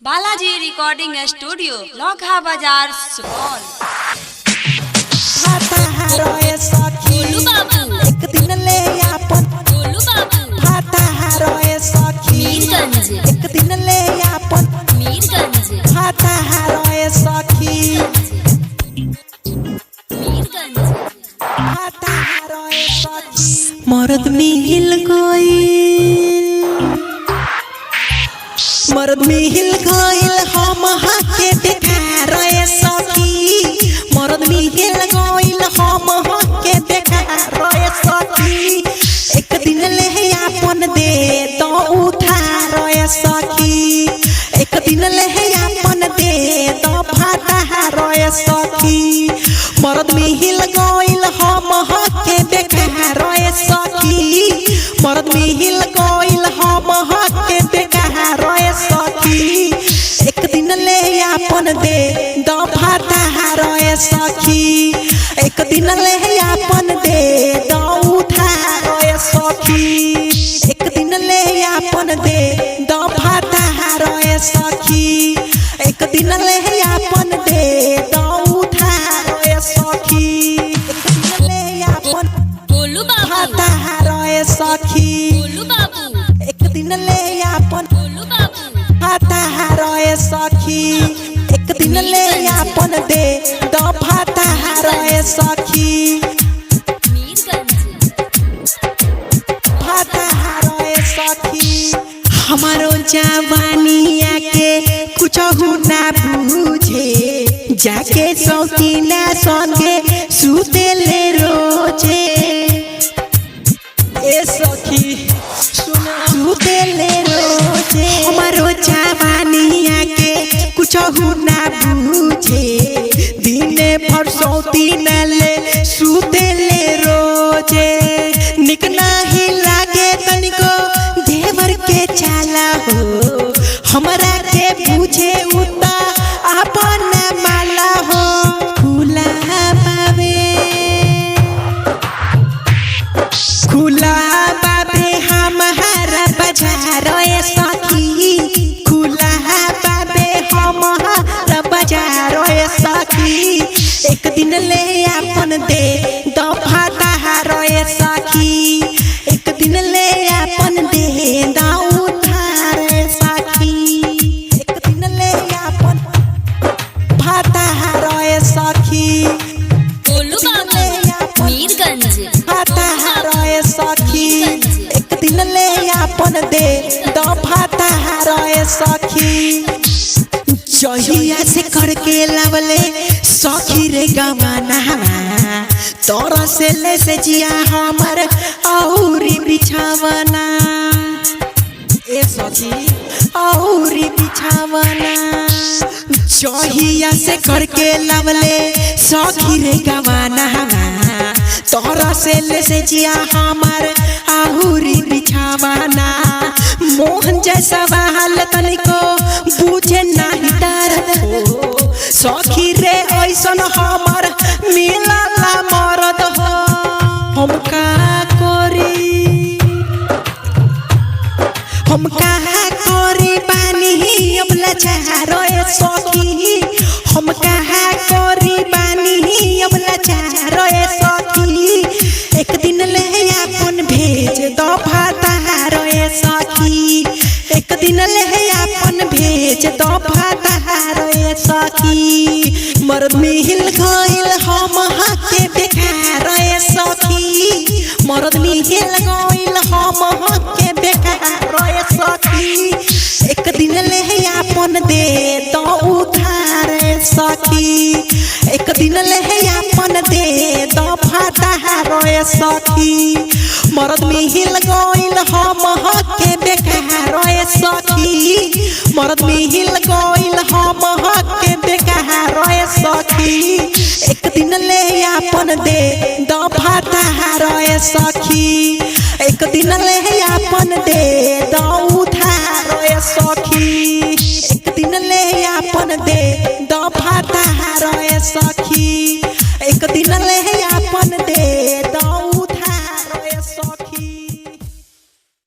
Balaji recording studio लौघा बाजार सुपौल। गोलू बाबू एक दिन ले आपन गोलू बाबू भाता हारोए सखी मीरगंज एक दिन ले आपन मीरगंज भाता हारोए सखी मीरगंज भाता हारोए सखी मर्द मिल गइल हम हाके देखा रहे सखी मर्द मिल गइल हम हाके देखा रहे सखी एक दिन ले आपन दे तो उठा रहे सखी एक दिन ले आपन दे तो भाता रहे सखी मर्द मिल गइल हम हाके देखा रहे सखी मर्द मिल गइल हम हाके देखा रहे सखी एक दिन ले आपन दे दो भाता रहे सखी एक दिन ले आपन दे दो उठा रहे सखी एक दिन ले आपन दे दो भाता रहे सखी एक दिन ले आपन दे दो उठा रहे सखी एक दिन ले आपन गोलू बाबू भाता रहे सखी गोलू बाबू एक दिन ले आपन गोलू बाबू भाता रहे सखी एक दिन ले आपन दे दो भाता रहे सखी मीरगंज भाता रहे सखी हमारो जवानिया के कुछ ना बूझे जाके सौतीना संगे सुते ले रोजे ए सखी सुना सुते ले रोजे हमारो जवानिया के कुछ ना बूझे दिने भर सौतीना ले सुते ले रोजे निक नाही लागे तनिको देवर के चाला हो हमरा के पूछे उता अपन माला हो खुला बाबे हमारा बाजार ए सखी खुला बाबे हमारा बाजार ए सखी एक दिन ले आपन दे दो भाता रहे सखी एक दिन ले आपन दे दो उधार सखी एक दिन ले आपन भाता रहे सखी गोलू बाबू मीरगंज भाता रहे सखी एक दिन ले आपन दे दो भाता रहे सखी जहिया से करके लावले सखी रे गवाना तोरा से ले से जिया हमर औरी बिछावना ए सखी औरी बिछावना जहिया से करके लावले सखी रे गवाना तोरा से ले से जिया हमर औरी बिछावना मोहन जैसा बहाल तनिको बुझे नहीं दर्द हो सखी रे ऐसन हमर मिलला मरद हो हम का करी बानी अब लाचारो ए सखी हम कहा करी बानी अब लाचारो ए सखी एक दिन ले आपन भेज दो भाता ए सखी एक दिन ले आपन भेज दो भाता ए सखी मर्द मिल गइल हम हाके बेकार ए सखी मर्द मिल गइल हम हाके बेकार ए सखी एक दिन ले आपन दे दो उधार सखी एक दिन ले आपन दे दो भाता ए सखी मर्द मिल गइल हम हाके बेकार ए सखी मर्द मिल गइल हम हाके बेकार ए सखी एक दिन ले आपन दे दो भाता ए सखी एक दिन ले